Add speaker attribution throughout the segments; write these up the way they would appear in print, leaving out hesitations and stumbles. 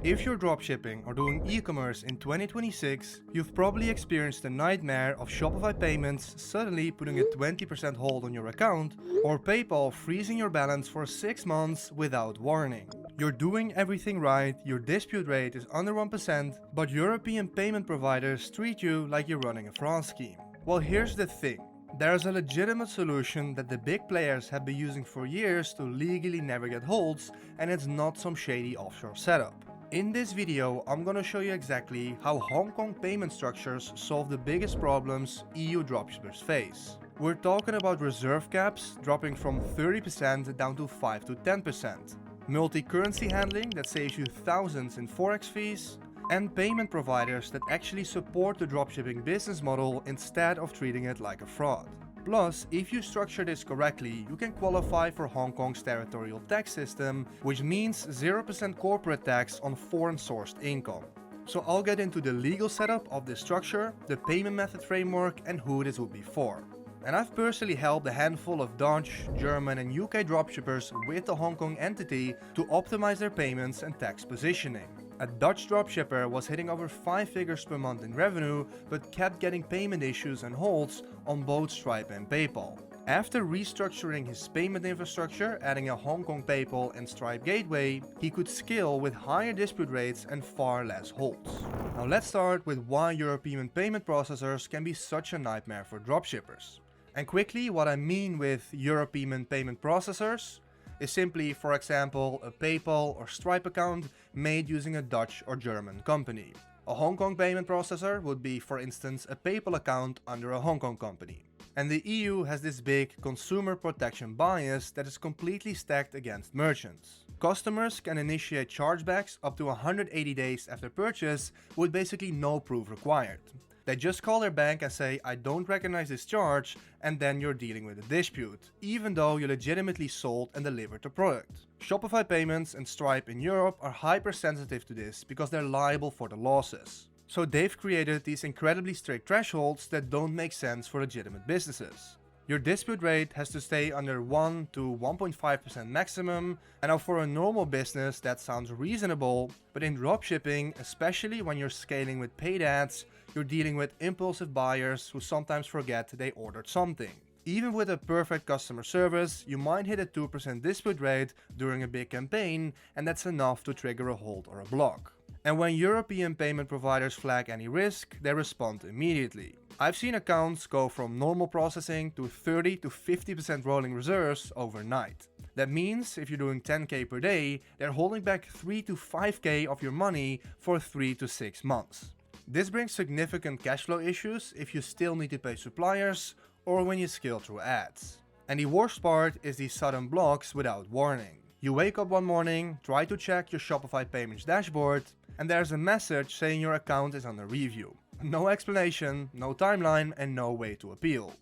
Speaker 1: If you're dropshipping or doing e-commerce in 2026, you've probably experienced the nightmare of Shopify payments suddenly putting a 20% hold on your account or PayPal freezing your balance for 6 months without warning. You're doing everything right, your dispute rate is under 1%, but European payment providers treat you like you're running a fraud scheme. Well, here's the thing. There's a legitimate solution that the big players have been using for years to legally never get holds, and it's not some shady offshore setup. In this video, I'm gonna show you exactly how Hong Kong payment structures solve the biggest problems EU dropshippers face. We're talking about reserve caps dropping from 30% down to 5 to 10%, multi-currency handling that saves you thousands in forex fees, and payment providers that actually support the dropshipping business model instead of treating it like a fraud. Plus, if you structure this correctly, you can qualify for Hong Kong's territorial tax system, which means 0% corporate tax on foreign sourced income. So I'll get into the legal setup of this structure, the payment method framework, and who this would be for. And I've personally helped a handful of Dutch, German and UK dropshippers with the Hong Kong entity to optimize their payments and tax positioning. A Dutch dropshipper was hitting over 5 figures per month in revenue, but kept getting payment issues and holds on both Stripe and PayPal. After restructuring his payment infrastructure, adding a Hong Kong PayPal and Stripe gateway, he could scale with higher dispute rates and far less holds. Now let's start with why European payment processors can be such a nightmare for dropshippers. And quickly, what I mean with European payment processors is simply, for example, a PayPal or Stripe account made using a Dutch or German company. A Hong Kong payment processor would be, for instance, a PayPal account under a Hong Kong company. And the EU has this big consumer protection bias that is completely stacked against merchants. Customers can initiate chargebacks up to 180 days after purchase with basically no proof required. They just call their bank and say, I don't recognize this charge, and then you're dealing with a dispute, even though you legitimately sold and delivered the product. Shopify payments and Stripe in Europe are hypersensitive to this because they're liable for the losses. So they've created these incredibly strict thresholds that don't make sense for legitimate businesses. Your dispute rate has to stay under 1 to 1.5% maximum, and now for a normal business that sounds reasonable, but in dropshipping, especially when you're scaling with paid ads, you're dealing with impulsive buyers who sometimes forget they ordered something. Even with a perfect customer service, you might hit a 2% dispute rate during a big campaign, and that's enough to trigger a hold or a block. And when European payment providers flag any risk, they respond immediately. I've seen accounts go from normal processing to 30 to 50% rolling reserves overnight. That means if you're doing 10k per day, they're holding back 3 to 5k of your money for 3 to 6 months. This brings significant cash flow issues if you still need to pay suppliers or when you scale through ads. And the worst part is these sudden blocks without warning. You wake up one morning, try to check your Shopify payments dashboard, and there's a message saying your account is under review. No explanation, no timeline, and no way to appeal.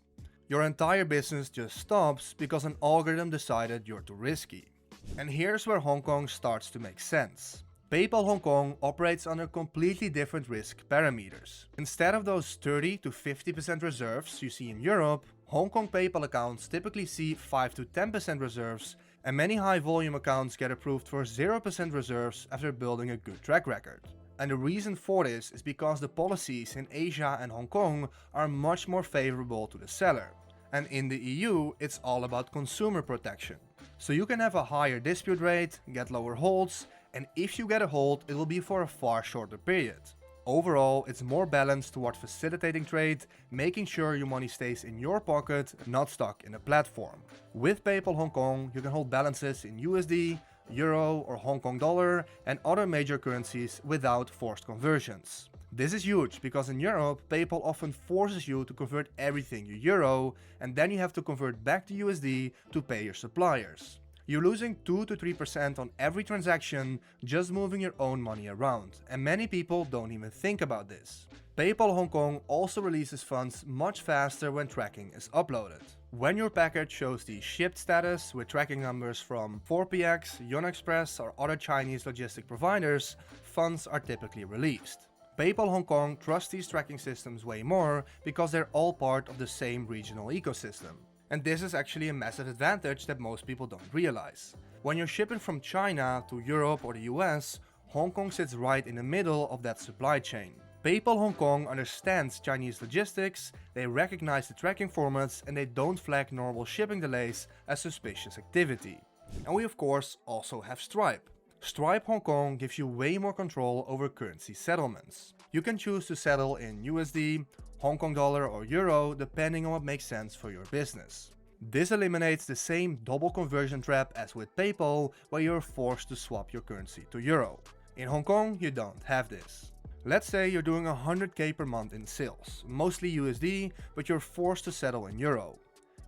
Speaker 1: Your entire business just stops because an algorithm decided you're too risky. And here's where Hong Kong starts to make sense. PayPal Hong Kong operates under completely different risk parameters. Instead of those 30 to 50% reserves you see in Europe, Hong Kong PayPal accounts typically see 5 to 10% reserves, and many high volume accounts get approved for 0% reserves after building a good track record. And the reason for this is because the policies in Asia and Hong Kong are much more favorable to the seller. And in the EU, it's all about consumer protection. So you can have a higher dispute rate, get lower holds, and if you get a hold, it will be for a far shorter period. Overall, it's more balanced toward facilitating trade, making sure your money stays in your pocket, not stuck in a platform. With PayPal Hong Kong, you can hold balances in USD, Euro or Hong Kong dollar and other major currencies without forced conversions. This is huge because in Europe, PayPal often forces you to convert everything to Euro, and then you have to convert back to USD to pay your suppliers. You're losing 2 to 3% on every transaction just moving your own money around, and many people don't even think about this. PayPal Hong Kong also releases funds much faster when tracking is uploaded. When your package shows the shipped status with tracking numbers from 4PX, YonExpress or other Chinese logistic providers, funds are typically released. PayPal Hong Kong trusts these tracking systems way more because they're all part of the same regional ecosystem. And this is actually a massive advantage that most people don't realize. When you're shipping from China to Europe or the US, Hong Kong sits right in the middle of that supply chain. PayPal Hong Kong understands Chinese logistics, they recognize the tracking formats, and they don't flag normal shipping delays as suspicious activity. And we of course also have Stripe. Stripe Hong Kong gives you way more control over currency settlements. You can choose to settle in USD, Hong Kong dollar or euro depending on what makes sense for your business. This eliminates the same double conversion trap as with PayPal, where you're forced to swap your currency to euro. In Hong Kong, you don't have this. Let's say you're doing 100k per month in sales, mostly USD, but you're forced to settle in euro.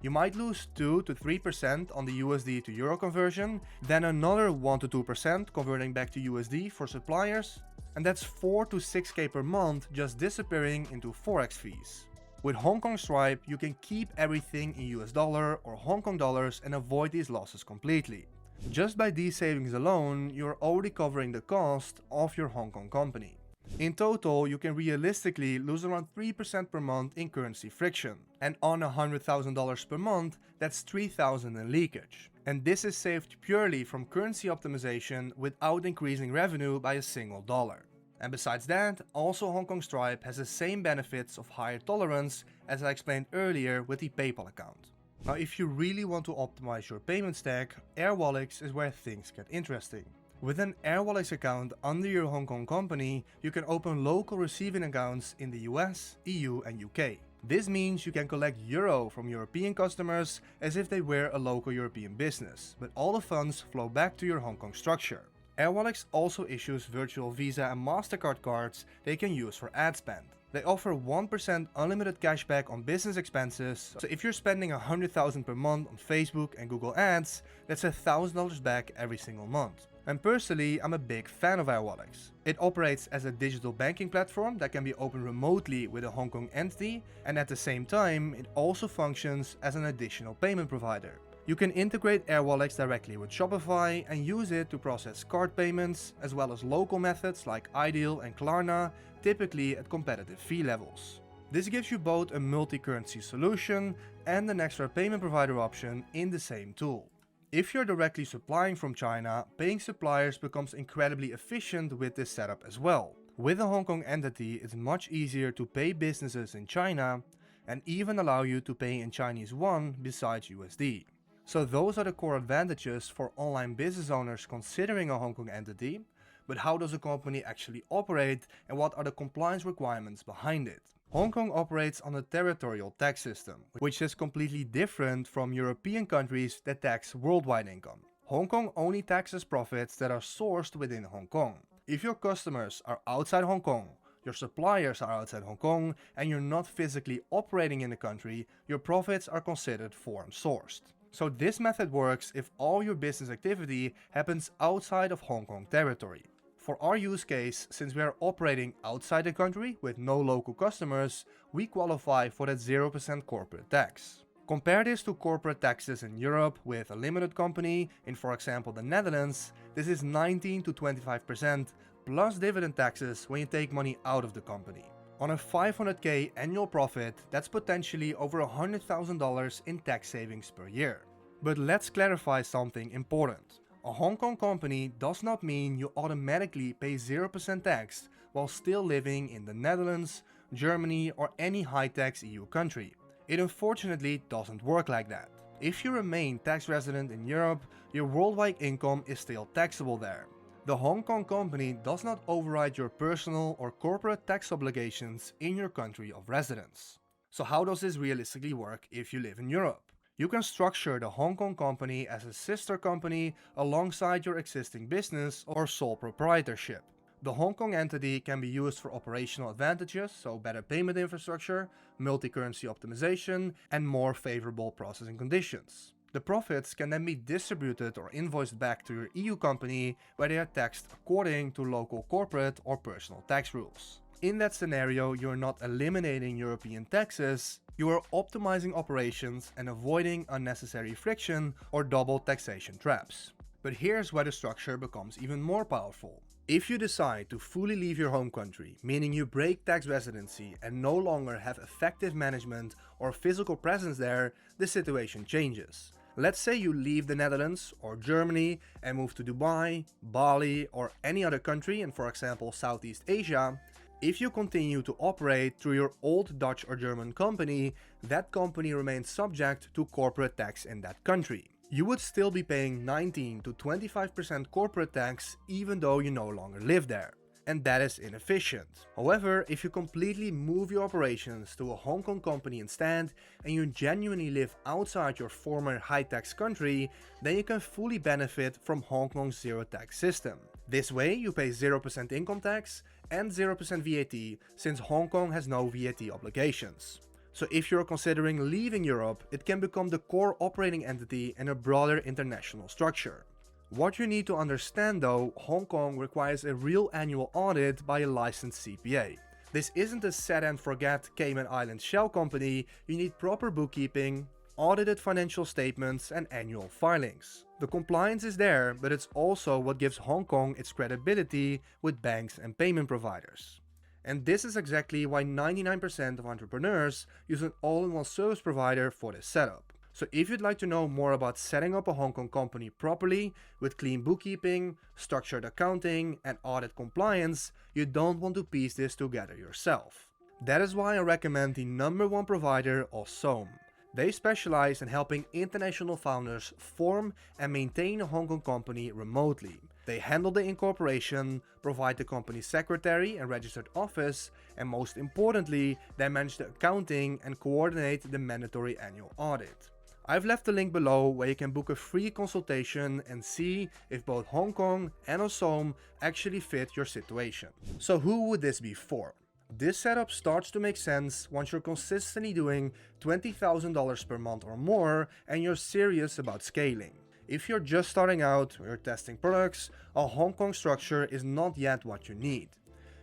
Speaker 1: You might lose 2 to 3% on the USD to euro conversion, then another 1 to 2% converting back to USD for suppliers, and that's 4 to 6k per month just disappearing into forex fees. With Hong Kong Stripe, you can keep everything in US dollar or Hong Kong dollars and avoid these losses completely. Just by these savings alone, you're already covering the cost of your Hong Kong company. In total, you can realistically lose around 3% per month in currency friction. And on $100,000 per month, that's $3,000 in leakage. And this is saved purely from currency optimization without increasing revenue by a single dollar. And besides that, also Hong Kong Stripe has the same benefits of higher tolerance as I explained earlier with the PayPal account. Now if you really want to optimize your payment stack, Airwallex is where things get interesting. With an Airwallex account under your Hong Kong company, you can open local receiving accounts in the US, EU and UK. This means you can collect euro from European customers as if they were a local European business, but all the funds flow back to your Hong Kong structure. Airwallex also issues virtual Visa and MasterCard cards they can use for ad spend. They offer 1% unlimited cashback on business expenses, so if you're spending $100,000 per month on Facebook and Google ads, that's $1,000 back every single month. And personally, I'm a big fan of Airwallex. It operates as a digital banking platform that can be opened remotely with a Hong Kong entity, and at the same time, it also functions as an additional payment provider. You can integrate Airwallex directly with Shopify and use it to process card payments, as well as local methods like Ideal and Klarna, typically at competitive fee levels. This gives you both a multi-currency solution and an extra payment provider option in the same tool. If you're directly supplying from China, paying suppliers becomes incredibly efficient with this setup as well. With a Hong Kong entity, it's much easier to pay businesses in China and even allow you to pay in Chinese yuan besides USD. So those are the core advantages for online business owners considering a Hong Kong entity, but how does a company actually operate and what are the compliance requirements behind it? Hong Kong operates on a territorial tax system, which is completely different from European countries that tax worldwide income. Hong Kong only taxes profits that are sourced within Hong Kong. If your customers are outside Hong Kong, your suppliers are outside Hong Kong, and you're not physically operating in the country, your profits are considered foreign sourced. So this method works if all your business activity happens outside of Hong Kong territory. For our use case, since we are operating outside the country with no local customers, we qualify for that 0% corporate tax. Compare this to corporate taxes in Europe with a limited company in, for example, the Netherlands. This is 19 to 25% plus dividend taxes when you take money out of the company. On a 500k annual profit, that's potentially over $100,000 in tax savings per year. But let's clarify something important. A Hong Kong company does not mean you automatically pay 0% tax while still living in the Netherlands, Germany or any high-tax EU country. It unfortunately doesn't work like that. If you remain tax resident in Europe, your worldwide income is still taxable there. The Hong Kong company does not override your personal or corporate tax obligations in your country of residence. So how does this realistically work if you live in Europe? You can structure the Hong Kong company as a sister company alongside your existing business or sole proprietorship. The Hong Kong entity can be used for operational advantages, so better payment infrastructure, multi-currency optimization, and more favorable processing conditions. The profits can then be distributed or invoiced back to your EU company where they are taxed according to local corporate or personal tax rules. In that scenario, you're not eliminating European taxes, you are optimizing operations and avoiding unnecessary friction or double taxation traps. But here's where the structure becomes even more powerful. If you decide to fully leave your home country, meaning you break tax residency and no longer have effective management or physical presence there, the situation changes. Let's say you leave the Netherlands or Germany and move to Dubai, Bali, or any other country in, for example, Southeast Asia. If you continue to operate through your old Dutch or German company, that company remains subject to corporate tax in that country. You would still be paying 19 to 25% corporate tax even though you no longer live there. And that is inefficient. However, if you completely move your operations to a Hong Kong company instead, and you genuinely live outside your former high-tax country, then you can fully benefit from Hong Kong's zero-tax system. This way, you pay 0% income tax and 0% VAT, since Hong Kong has no VAT obligations. So if you're considering leaving Europe, it can become the core operating entity in a broader international structure. What you need to understand though, Hong Kong requires a real annual audit by a licensed CPA. This isn't a set and forget Cayman Islands shell company. You need proper bookkeeping, audited financial statements and annual filings. The compliance is there, but it's also what gives Hong Kong its credibility with banks and payment providers. And this is exactly why 99% of entrepreneurs use an all-in-one service provider for this setup. So if you'd like to know more about setting up a Hong Kong company properly with clean bookkeeping, structured accounting and audit compliance, you don't want to piece this together yourself. That is why I recommend the #1 provider, Osome. They specialize in helping international founders form and maintain a Hong Kong company remotely. They handle the incorporation, provide the company's secretary and registered office, and most importantly, they manage the accounting and coordinate the mandatory annual audit. I've left a link below where you can book a free consultation and see if both Hong Kong and Osome actually fit your situation. So who would this be for? This setup starts to make sense once you're consistently doing $20,000 per month or more and you're serious about scaling. If you're just starting out or you're testing products, a Hong Kong structure is not yet what you need.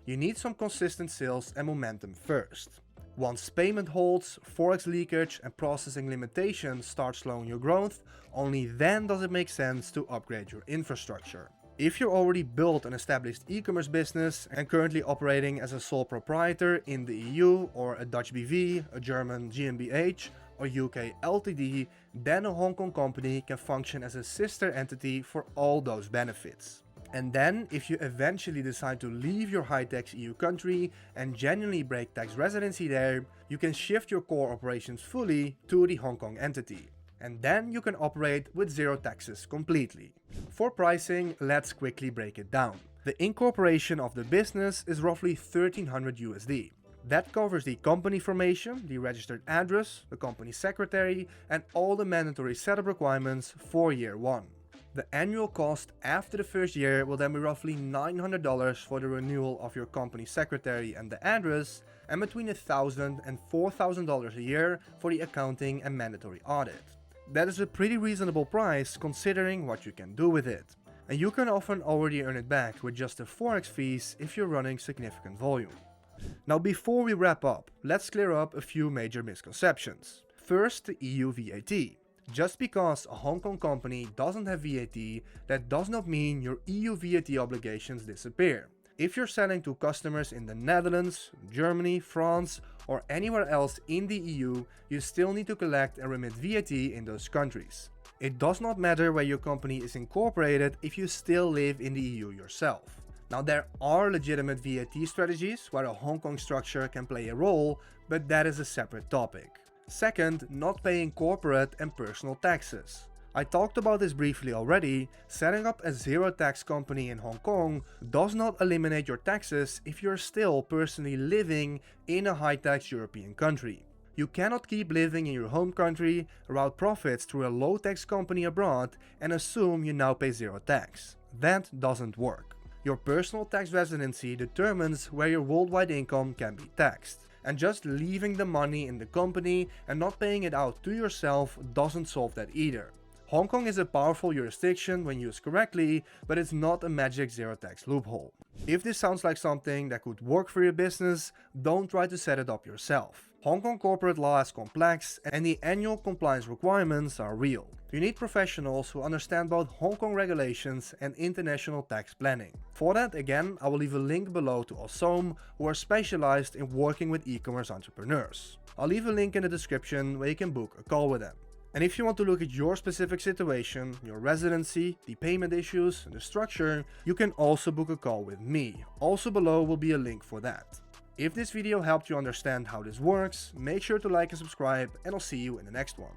Speaker 1: You need some consistent sales and momentum first. Once payment holds, forex leakage and processing limitations start slowing your growth, only then does it make sense to upgrade your infrastructure. If you're already built an established e-commerce business and currently operating as a sole proprietor in the EU or a Dutch BV, a German GmbH or UK LTD, then a Hong Kong company can function as a sister entity for all those benefits. And then, if you eventually decide to leave your high-tax EU country and genuinely break tax residency there, you can shift your core operations fully to the Hong Kong entity. And then you can operate with zero taxes completely. For pricing, let's quickly break it down. The incorporation of the business is roughly $1,300 USD. That covers the company formation, the registered address, the company secretary, and all the mandatory setup requirements for year one. The annual cost after the first year will then be roughly $900 for the renewal of your company secretary and the address, and between $1,000 and $4,000 a year for the accounting and mandatory audit. That is a pretty reasonable price considering what you can do with it. And you can often already earn it back with just the forex fees if you're running significant volume. Now before we wrap up, let's clear up a few major misconceptions. First, the EU VAT. Just because a Hong Kong company doesn't have VAT, that does not mean your EU VAT obligations disappear. If you're selling to customers in the Netherlands, Germany, France, or anywhere else in the EU, you still need to collect and remit VAT in those countries. It does not matter where your company is incorporated if you still live in the EU yourself. Now there are legitimate VAT strategies where a Hong Kong structure can play a role, but that is a separate topic. Second, not paying corporate and personal taxes. I talked about this briefly already. Setting up a zero tax company in Hong Kong does not eliminate your taxes if you're still personally living in a high tax European country. You cannot keep living in your home country, route profits through a low tax company abroad and assume you now pay zero tax. That doesn't work. Your personal tax residency determines where your worldwide income can be taxed. And just leaving the money in the company and not paying it out to yourself doesn't solve that either. Hong Kong is a powerful jurisdiction when used correctly, but it's not a magic zero tax loophole. If this sounds like something that could work for your business, don't try to set it up yourself. Hong Kong corporate law is complex and the annual compliance requirements are real. You need professionals who understand both Hong Kong regulations and international tax planning. For that, again, I will leave a link below to Osome, who are specialized in working with e-commerce entrepreneurs. I'll leave a link in the description where you can book a call with them. And if you want to look at your specific situation, your residency, the payment issues, and the structure, you can also book a call with me. Also below will be a link for that. If this video helped you understand how this works, make sure to like and subscribe, and I'll see you in the next one.